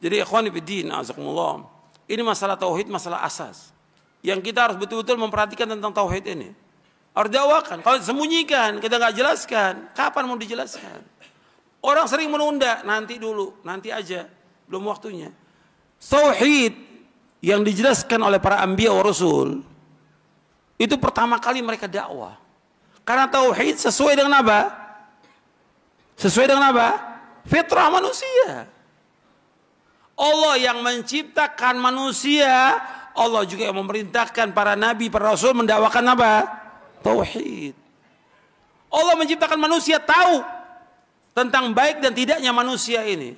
Jadi ikhwani fiddin, azakumullah. Ini masalah tauhid, masalah asas. Yang kita harus betul-betul memperhatikan tentang tauhid ini. Harus dakwakan. Kalau sembunyikan, kita nggak jelaskan, kapan mau dijelaskan? Orang sering menunda, nanti dulu, nanti aja, belum waktunya. Tauhid yang dijelaskan oleh para anbiya wa rasul, itu pertama kali mereka dakwah. Karena tauhid sesuai dengan apa? Sesuai dengan apa? Fitrah manusia. Allah yang menciptakan manusia, Allah juga yang memerintahkan para nabi, para rasul mendakwakan apa? Tauhid. Allah menciptakan manusia tahu tentang baik dan tidaknya manusia ini,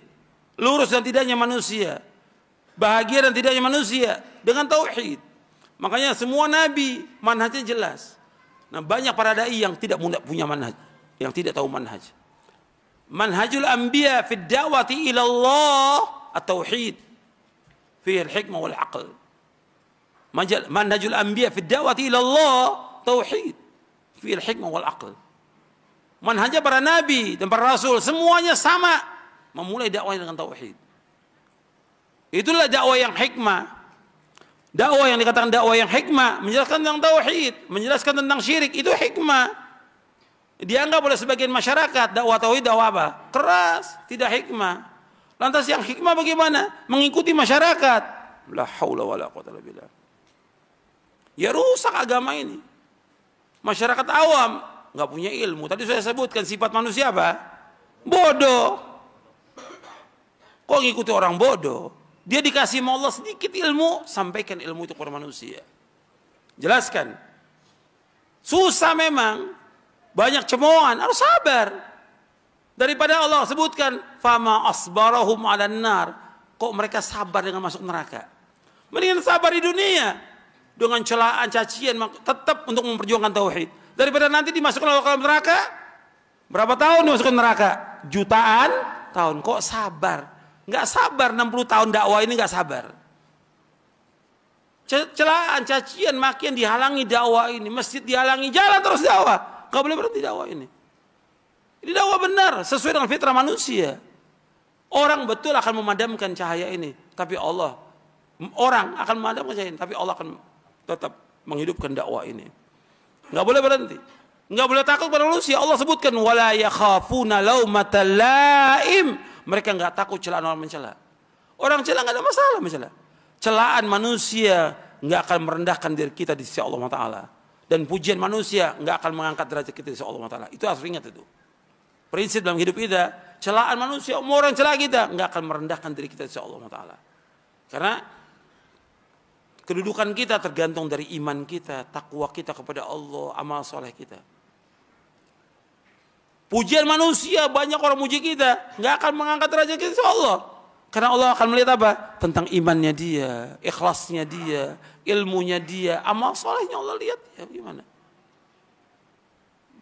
lurus dan tidaknya manusia, bahagia dan tidaknya manusia dengan tauhid. Makanya semua nabi manhajnya jelas. Nah, banyak para dai yang tidak punya manhaj, yang tidak tahu manhaj. Manhajul anbiya fi da'wati ila Allah at-tauhid fihi al-hikmah wal aql. Manhajul anbiya fi da'wati ila Allah tauhid fihi al-hikmah wal aql. Manhajnya para nabi dan para rasul semuanya sama, memulai dakwahnya dengan tauhid. Itulah dakwah yang hikmah. Dakwah yang dikatakan dakwah yang hikmah, menjelaskan tentang tauhid, menjelaskan tentang syirik, itu hikmah. Dianggap oleh sebagian masyarakat dakwah tauhid dakwah apa? Keras, tidak hikmah. Lantas yang hikmah bagaimana? Mengikuti masyarakat. La haula wala quwwata illa billah. Ya rusak agama ini. Masyarakat awam nggak punya ilmu. Tadi saya sebutkan sifat manusia apa? Bodoh. Kok ngikuti orang bodoh? Dia dikasih sama Allah sedikit ilmu, sampaikan ilmu itu kepada manusia. Jelaskan. Susah memang. Banyak cemoohan, harus sabar. Daripada Allah sebutkan, fama asbarahum 'alan nar. Kok mereka sabar dengan masuk neraka? Mendingan sabar di dunia dengan celaan, cacian, tetap untuk memperjuangkan tauhid. Daripada nanti dimasukkan ke dalam neraka. Berapa tahun dimasukkan neraka? Jutaan tahun. Kok sabar? Nggak sabar 60 tahun dakwah ini nggak sabar. Celaan, cacian, makian dihalangi dakwah ini. Masjid dihalangi, jalan terus dakwah. Nggak boleh berhenti dakwah ini. Ini dakwah benar, sesuai dengan fitrah manusia. Orang betul akan memadamkan cahaya ini, tapi Allah, orang akan memadamkan cahaya ini, tapi Allah akan tetap menghidupkan dakwah ini. Nggak boleh berhenti, nggak boleh takut pada manusia. Allah sebutkan wala yakhafuna laumata laim. Mereka nggak takut celaan orang mencela. Orang celah nggak ada masalah mencela. Celaan manusia nggak akan merendahkan diri kita di sisi Allah Taala. Dan pujian manusia nggak akan mengangkat derajat kita di sisi Allah Taala. Itu harus ingat itu. Prinsip dalam hidup kita, celaan manusia, mau orang celah kita nggak akan merendahkan diri kita di sisi Allah Taala. Karena kedudukan kita tergantung dari iman kita, takwa kita kepada Allah, amal soleh kita. Pujian manusia, banyak orang muji kita, nggak akan mengangkat derajat kita di sisi Allah. Karena Allah akan melihat apa? Tentang imannya dia, ikhlasnya dia, ilmunya dia, amal solehnya Allah lihat ya gimana.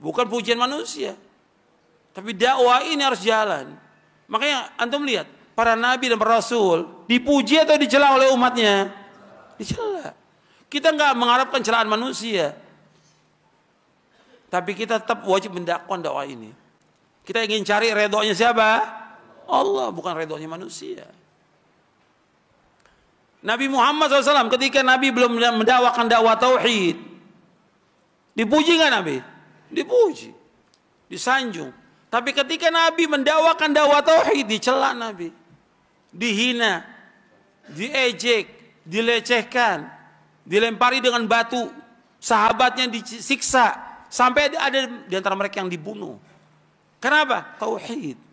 Bukan pujian manusia. Tapi dakwah ini harus jalan. Makanya antum lihat, para nabi dan para rasul dipuji atau dicela oleh umatnya? Dicela. Kita nggak mengharapkan celaan manusia. Tapi kita tetap wajib mendakwakan dakwah ini. Kita ingin cari redhonya siapa? Allah, bukan redhonya manusia. Nabi Muhammad SAW ketika Nabi belum mendakwakan dakwah tauhid, dipuji nggak Nabi? Dipuji, disanjung. Tapi ketika Nabi mendakwakan dakwah tauhid, dicela Nabi, dihina, diejek, dilecehkan, dilempari dengan batu, sahabatnya disiksa, sampai ada di antara mereka yang dibunuh. Kenapa? Tauhid.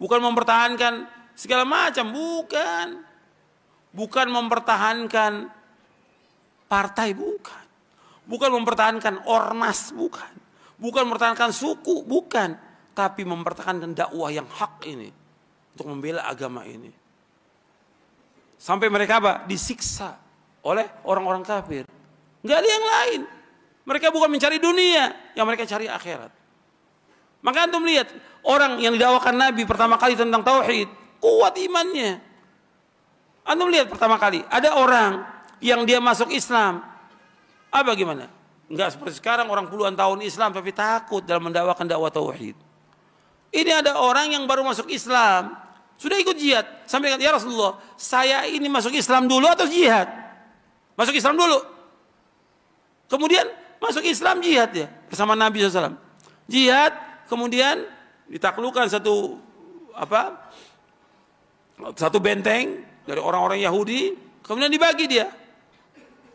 Bukan mempertahankan segala macam, bukan. Bukan mempertahankan partai, bukan. Bukan mempertahankan ormas, bukan. Bukan mempertahankan suku, bukan. Tapi mempertahankan dakwah yang hak ini. Untuk membela agama ini. Sampai mereka apa? Disiksa oleh orang-orang kafir. Nggak ada yang lain. Mereka bukan mencari dunia, yang mereka cari akhirat. Maka antum lihat, orang yang didakwakan Nabi pertama kali tentang tauhid, kuat imannya. Antum lihat pertama kali, ada orang yang dia masuk Islam, apa gimana? Enggak seperti sekarang orang puluhan tahun Islam tapi takut dalam mendakwakan dakwah tauhid. Ini ada orang yang baru masuk Islam, Sudah ikut jihad. Sampai kata, ya Rasulullah, saya ini masuk Islam dulu atau jihad? Masuk Islam dulu. Kemudian masuk Islam jihad ya. Bersama Nabi SAW. Jihad, kemudian ditaklukkan satu benteng dari orang-orang Yahudi. Kemudian dibagi dia.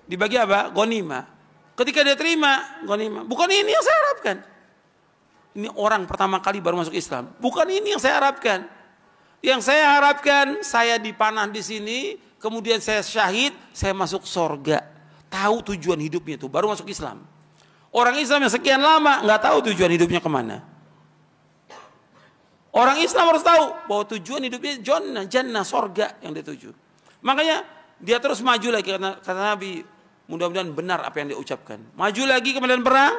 Dibagi apa? Ghanimah. Ketika dia terima ghanimah. Bukan ini yang saya harapkan. Ini orang pertama kali baru masuk Islam. Bukan ini yang saya harapkan. Yang saya harapkan, saya dipanah di sini, kemudian saya syahid, saya masuk surga. Tahu tujuan hidupnya itu, baru masuk Islam. Orang Islam yang sekian lama nggak tahu tujuan hidupnya kemana. Orang Islam harus tahu bahwa tujuan hidupnya jannah, surga yang dituju. Makanya dia terus maju lagi, kata Nabi, mudah-mudahan benar apa yang dia ucapkan. Maju lagi ke medan perang,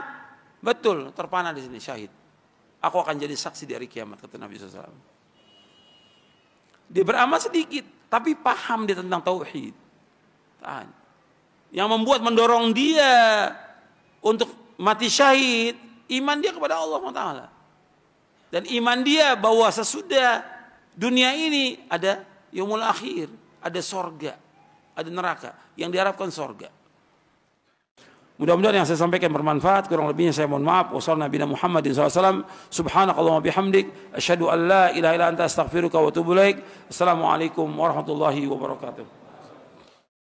betul, terpanah di sini, syahid. Aku akan jadi saksi di hari kiamat, kata Nabi SAW. Dia beramal sedikit, tapi paham dia tentang tauhid. Yang membuat mendorong dia untuk mati syahid, iman dia kepada Allah SWT. Dan iman dia bahwa sesudah dunia ini ada yaumul akhir, ada sorga, ada neraka. Yang diharapkan sorga. Mudah-mudahan yang saya sampaikan bermanfaat. Kurang lebihnya saya mohon maaf. Wassalamualaikum Muhammadin SAW. Subhanakallahumma bihamdik. Asyhadu an la ilaha illa anta astaghfiruka wa atubu ilaik. Assalamualaikum warahmatullahi wabarakatuh.